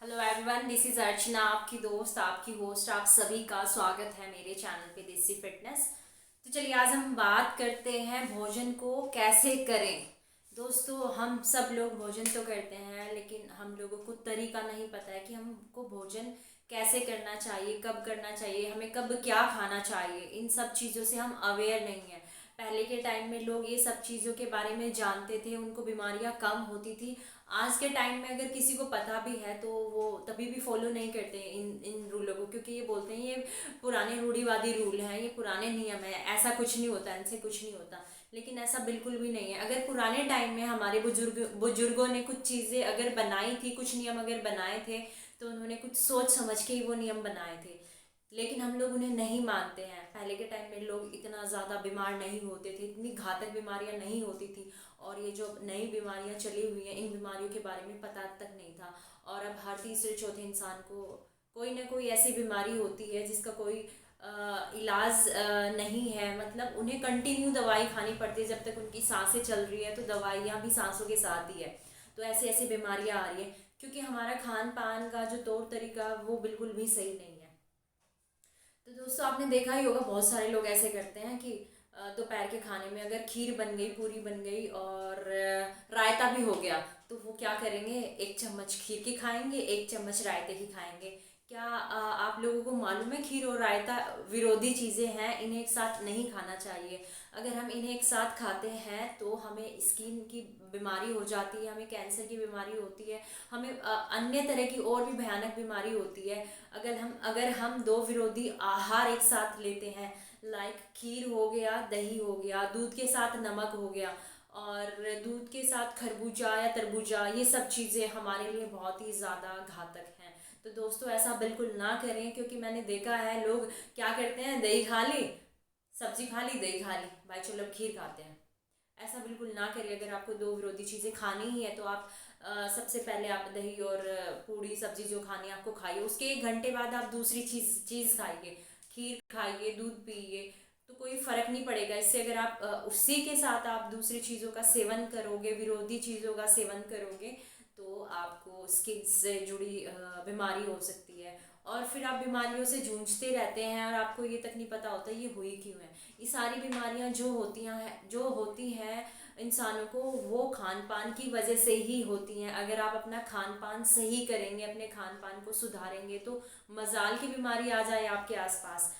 Hello everyone, this is अर्चना, आपकी दोस्त, आपकी होस्ट। आप सभी का स्वागत है मेरे चैनल पे देसी फिटनेस। तो चलिए आज हम बात करते हैं भोजन को कैसे करें। दोस्तों, हम सब लोग भोजन तो करते हैं, लेकिन हम लोगों को तरीका नहीं पता है कि हमको भोजन कैसे करना चाहिए, कब करना चाहिए, हमें कब क्या खाना चाहिए। इन सब चीज़ों से हम अवेयर नहीं हैं। पहले के टाइम में लोग ये सब चीज़ों के बारे में जानते थे, उनको बीमारियां कम होती थी। आज के टाइम में अगर किसी को पता भी है तो वो तभी भी फॉलो नहीं करते इन इन रूलों को, क्योंकि ये बोलते हैं ये पुराने रूढ़िवादी रूल हैं, ये पुराने नियम है, ऐसा कुछ नहीं होता, इनसे कुछ नहीं होता। लेकिन ऐसा बिल्कुल भी नहीं है। अगर पुराने टाइम में हमारे बुजुर्गों ने कुछ चीज़ें अगर बनाई थी, कुछ नियम अगर बनाए थे, तो उन्होंने कुछ सोच समझ के ही वो नियम बनाए थे। लेकिन हम लोग उन्हें नहीं मानते हैं। पहले के टाइम में लोग इतना ज़्यादा बीमार नहीं होते थे, इतनी घातक बीमारियां नहीं होती थी। और ये जो नई बीमारियां चली हुई हैं, इन बीमारियों के बारे में पता तक नहीं था। और अब हर तीसरे चौथे इंसान को कोई ना कोई ऐसी बीमारी होती है जिसका कोई इलाज नहीं है। मतलब उन्हें कंटिन्यू दवाई खानी पड़ती है, जब तक उनकी सांसें चल रही है तो दवाइयाँ भी सांसों के साथ ही है। तो ऐसी ऐसी बीमारियाँ आ रही है क्योंकि हमारा खान पान का जो तौर तरीका वो बिल्कुल भी सही नहीं है। तो दोस्तों, आपने देखा ही होगा, बहुत सारे लोग ऐसे करते हैं कि दोपहर के खाने में अगर खीर बन गई, पूरी बन गई और रायता भी हो गया, तो वो क्या करेंगे, एक चम्मच खीर की खाएंगे, एक चम्मच रायते की खाएंगे। क्या आप लोगों को मालूम है खीर और रायता विरोधी चीज़ें हैं, इन्हें एक साथ नहीं खाना चाहिए। अगर हम इन्हें एक साथ खाते हैं तो हमें स्किन की बीमारी हो जाती है, हमें कैंसर की बीमारी होती है, हमें अन्य तरह की और भी भयानक बीमारी होती है। अगर हम दो विरोधी आहार एक साथ लेते हैं, लाइक खीर हो गया, दही हो गया, दूध के साथ नमक हो गया, और दूध के साथ खरबूजा या तरबूजा, ये सब चीज़ें हमारे लिए बहुत ही ज़्यादा घातक हैं। तो दोस्तों, ऐसा बिल्कुल ना करें, क्योंकि मैंने देखा है लोग क्या करते हैं, दही खा ली, सब्जी खा ली, दही खा ली, भाई चलो अब खीर खाते हैं। ऐसा बिल्कुल ना करिए। अगर आपको दो विरोधी चीज़ें खानी ही है तो आप सबसे पहले आप दही और पूड़ी सब्जी जो खानी है आपको खाइए, उसके 1 घंटे बाद आप दूसरी चीज़ खाइए, खीर खाइए, दूध पिए। तो कोई फर्क नहीं पड़ेगा इससे। अगर आप उसी के साथ आप दूसरी चीज़ों का सेवन करोगे, विरोधी चीज़ों का सेवन करोगे, तो आपको स्किन से जुड़ी बीमारी हो सकती है। और फिर आप बीमारियों से जूझते रहते हैं और आपको ये तक नहीं पता होता ये हुई क्यों है। ये सारी बीमारियां जो होती हैं इंसानों को, वो खान पान की वजह से ही होती हैं। अगर आप अपना खान पान सही करेंगे, अपने खान पान को सुधारेंगे, तो मजाल की बीमारी आ जाए आपके आसपास।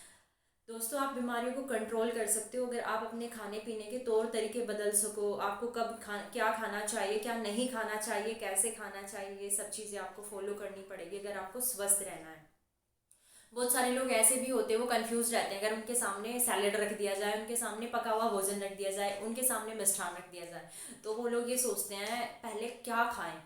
दोस्तों, आप बीमारियों को कंट्रोल कर सकते हो अगर आप अपने खाने पीने के तौर तरीके बदल सको। आपको क्या खाना चाहिए, क्या नहीं खाना चाहिए, कैसे खाना चाहिए, ये सब चीज़ें आपको फॉलो करनी पड़ेगी अगर आपको स्वस्थ रहना है। बहुत सारे लोग ऐसे भी होते हैं, वो कंफ्यूज रहते हैं। अगर उनके सामने सैलेड रख दिया जाए, उनके सामने पका हुआ भोजन रख दिया जाए, उनके सामने मिष्ठान रख दिया जाए, तो वो लोग ये सोचते हैं पहले क्या खाएं।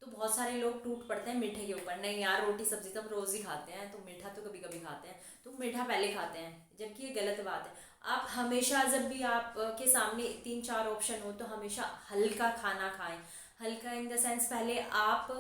तो बहुत सारे लोग टूट पड़ते हैं मीठे के ऊपर, नहीं यार रोटी सब्जी तो हम रोज़ ही खाते हैं, तो मीठा तो कभी कभी खाते हैं, तो मीठा पहले खाते हैं, जबकि ये गलत बात है। आप हमेशा जब भी आप के सामने 3-4 ऑप्शन हो तो हमेशा हल्का खाना खाएं। हल्का इन द सेंस, पहले आप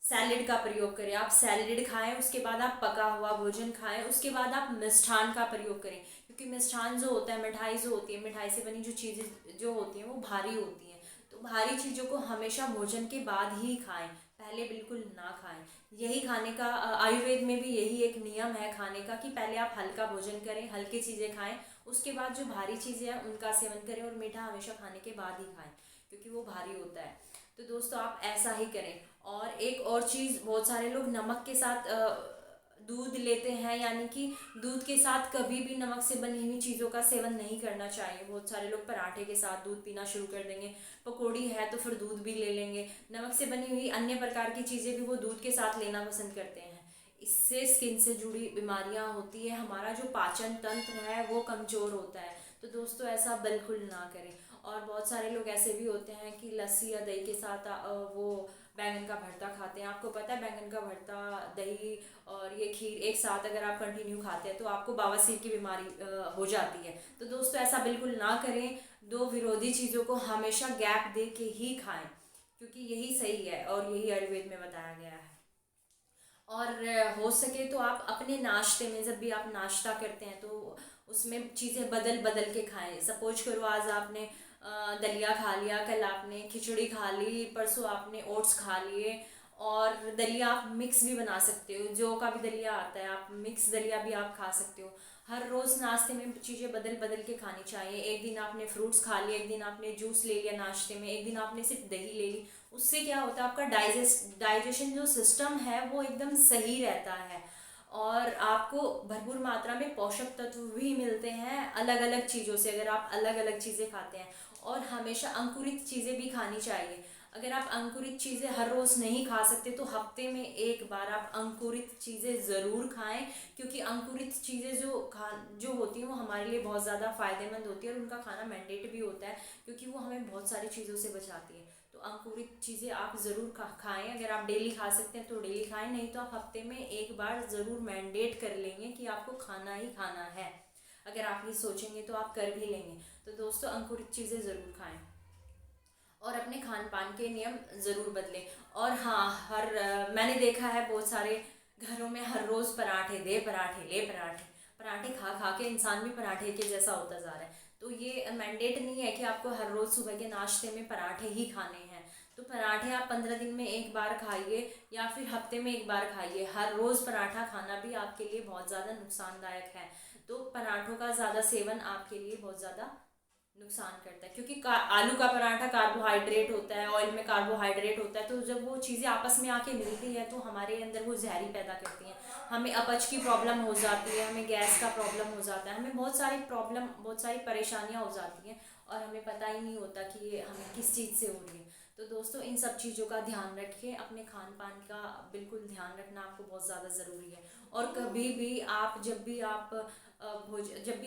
सैलेड का प्रयोग करें, आप सैलेड खाएं, उसके बाद आप पका हुआ भोजन खाएं, उसके बाद आप मिष्ठान का प्रयोग करें। क्योंकि मिष्ठान जो होता है, मिठाई जो होती है, मिठाई से बनी जो चीज़ें जो होती हैं वो भारी होती हैं। तो भारी चीज़ों को हमेशा भोजन के बाद ही खाएं, पहले बिल्कुल ना खाएं। यही खाने का आयुर्वेद में भी यही एक नियम है खाने का, कि पहले आप हल्का भोजन करें, हल्की चीज़ें खाएं, उसके बाद जो भारी चीज़ें हैं उनका सेवन करें, और मीठा हमेशा खाने के बाद ही खाएं, क्योंकि वो भारी होता है। तो दोस्तों, आप ऐसा ही करें। और एक और चीज़, बहुत सारे लोग नमक के साथ दूध लेते हैं, यानी कि दूध के साथ कभी भी नमक से बनी हुई चीज़ों का सेवन नहीं करना चाहिए। बहुत सारे लोग पराठे के साथ दूध पीना शुरू कर देंगे, पकौड़ी है तो फिर दूध भी ले लेंगे, नमक से बनी हुई अन्य प्रकार की चीज़ें भी वो दूध के साथ लेना पसंद करते हैं। इससे स्किन से जुड़ी बीमारियां होती है, हमारा जो पाचन तंत्र है वो कमज़ोर होता है। तो दोस्तों, ऐसा बिल्कुल ना करें। और बहुत सारे लोग ऐसे भी होते हैं कि लस्सी या दही के साथ वो बैंगन का भरता खाते हैं। आपको पता है बैंगन का भरता, दही और ये खीर एक साथ अगर आप कंटिन्यू खाते हैं तो आपको बवासीर की बीमारी हो जाती है। तो दोस्तों, ऐसा बिल्कुल ना करें। दो विरोधी चीज़ों को हमेशा गैप दे के ही खाएं, क्योंकि यही सही है और यही आयुर्वेद में बताया गया है। और हो सके तो आप अपने नाश्ते में, जब भी आप नाश्ता करते हैं, तो उसमें चीज़ें बदल बदल के खाएं। सपोज करो आज आपने दलिया खा लिया, कल आपने खिचड़ी खा ली, परसों आपने ओट्स खा लिए, और दलिया आप मिक्स भी बना सकते हो, जौ का भी दलिया आता है, आप मिक्स दलिया भी आप खा सकते हो। हर रोज़ नाश्ते में चीज़ें बदल बदल के खानी चाहिए। एक दिन आपने फ्रूट्स खा लिए, एक दिन आपने जूस ले लिया नाश्ते में, एक दिन आपने सिर्फ दही ले ली। उससे क्या होता है, आपका डाइजेशन जो सिस्टम है वो एकदम सही रहता है और आपको भरपूर मात्रा में पोषक तत्व भी मिलते हैं अलग अलग चीज़ों से, अगर आप अलग अलग चीज़ें खाते हैं। और हमेशा अंकुरित चीज़ें भी खानी चाहिए। अगर आप अंकुरित चीज़ें हर रोज़ नहीं खा सकते तो हफ्ते में एक बार आप अंकुरित चीज़ें ज़रूर खाएं, क्योंकि अंकुरित चीज़ें जो होती हैं वो हमारे लिए बहुत ज़्यादा फ़ायदेमंद होती है और उनका खाना मैंडेट भी होता है, क्योंकि वो हमें बहुत सारी चीज़ों से बचाती है। तो अंकुरित चीज़ें आप ज़रूर खाएं। अगर आप डेली खा सकते हैं तो डेली खाएं, नहीं तो आप हफ्ते में एक बार ज़रूर मैंडेट कर लेंगे कि आपको खाना ही खाना है। अगर आप ये सोचेंगे तो आप कर भी लेंगे। तो दोस्तों, अंकुरित चीज़ें ज़रूर खाएं और अपने खान पान के नियम ज़रूर बदलें। और हाँ, मैंने देखा है बहुत सारे घरों में हर रोज़ पराठे दे, पराठे ले, पराठे पराठे खा खा के इंसान भी पराठे के जैसा होता जा रहा है। तो ये मैंडेट नहीं है कि आपको हर रोज़ सुबह के नाश्ते में पराठे ही खाने हैं। तो पराठे आप 15 दिन में एक बार खाइए या फिर हफ्ते में एक बार खाइए। हर रोज़ पराठा खाना भी आपके लिए बहुत ज़्यादा नुकसानदायक है। तो पराठों का ज़्यादा सेवन आपके लिए बहुत ज़्यादा नुकसान करता है, क्योंकि आलू का पराठा कार्बोहाइड्रेट होता है, ऑयल में कार्बोहाइड्रेट होता है। तो जब वो चीज़ें आपस में आके मिलती है तो हमारे अंदर वो जहरी पैदा करती हैं। हमें अपच की प्रॉब्लम हो जाती है, हमें गैस का प्रॉब्लम हो जाता है, हमें बहुत सारी प्रॉब्लम, बहुत सारी परेशानियाँ हो जाती हैं और हमें पता ही नहीं होता कि ये हमें किस चीज़ से हो रही है। तो दोस्तों, इन सब चीज़ों का ध्यान रखें। अपने खान पान का बिल्कुल ध्यान रखना आपको बहुत ज़्यादा ज़रूरी है। और कभी भी आप, जब भी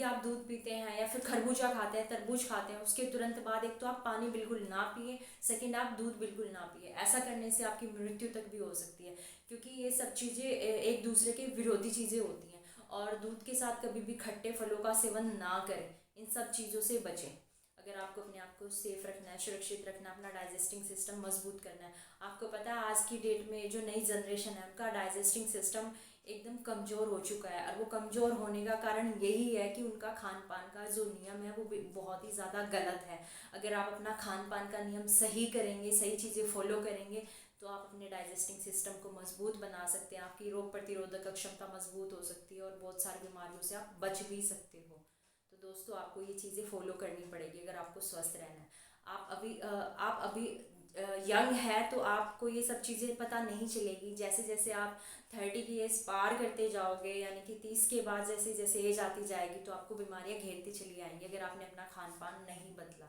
आप दूध पीते हैं या फिर खरबूजा खाते हैं, तरबूज खाते हैं, उसके तुरंत बाद एक तो आप पानी बिल्कुल ना पिए, सेकंड आप दूध बिल्कुल ना पिए। ऐसा करने से आपकी मृत्यु तक भी हो सकती है, क्योंकि ये सब चीज़ें एक दूसरे के विरोधी चीज़ें होती हैं। और दूध के साथ कभी भी खट्टे फलों का सेवन ना करें, इन सब चीज़ों से बचें। अगर आपको अपने आप को सेफ रखना है, सुरक्षित रखना, अपना डाइजेस्टिंग सिस्टम मजबूत करना है। आपको पता है आज की डेट में जो नई जनरेशन है उनका डाइजेस्टिंग सिस्टम एकदम कमज़ोर हो चुका है, और वो कमज़ोर होने का कारण यही है कि उनका खान पान का जो नियम है वो बहुत ही ज़्यादा गलत है। अगर आप अपना खान पान का नियम सही करेंगे, सही चीज़ें फॉलो करेंगे, तो आप अपने डाइजेस्टिंग सिस्टम को मजबूत बना सकते हैं, आपकी रोग प्रतिरोधक क्षमता मजबूत हो सकती है और बहुत सारी बीमारियों से आप बच भी सकते हो। तो दोस्तों, आपको ये चीज़ें फॉलो करनी पड़ेगी अगर आपको स्वस्थ रहना है। आप अभी यंग है तो आपको ये सब चीज़ें पता नहीं चलेगी। जैसे जैसे आप 30 की एज पार करते जाओगे, यानी कि 30 के बाद जैसे जैसे एज आती जाएगी तो आपको बीमारियां घेरती चली आएंगी अगर आपने अपना खान पान नहीं बदला।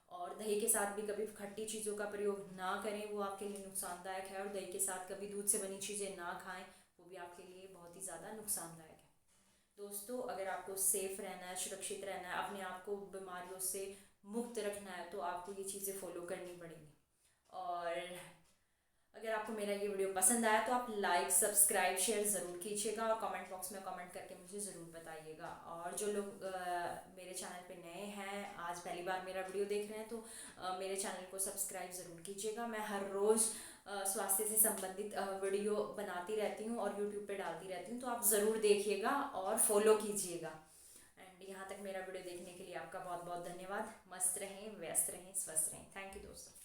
और दही के साथ भी कभी खट्टी चीज़ों का प्रयोग ना करें, वो आपके लिए नुकसानदायक है। और दही के साथ कभी दूध से बनी चीज़ें ना खाएं, वो भी आपके लिए बहुत ही ज़्यादा नुकसानदायक है। दोस्तों, अगर आपको सेफ रहना है, सुरक्षित रहना है, अपने आप को बीमारियों से मुक्त रखना है, तो आपको ये चीज़ें फॉलो करनी पड़ेंगी। और अगर आपको मेरा ये वीडियो पसंद आया तो आप लाइक, सब्सक्राइब, शेयर ज़रूर कीजिएगा और कमेंट बॉक्स में कमेंट करके मुझे ज़रूर बताइएगा। और जो लोग मेरे चैनल पे नए हैं, आज पहली बार मेरा वीडियो देख रहे हैं, तो मेरे चैनल को सब्सक्राइब ज़रूर कीजिएगा। मैं हर रोज़ स्वास्थ्य से संबंधित वीडियो बनाती रहती हूँ और यूट्यूब पे डालती रहती हूँ, तो आप ज़रूर देखिएगा और फॉलो कीजिएगा। एंड यहाँ तक मेरा वीडियो देखने के लिए आपका बहुत बहुत धन्यवाद। मस्त रहें, व्यस्त रहें, स्वस्थ रहें। थैंक यू दोस्तों।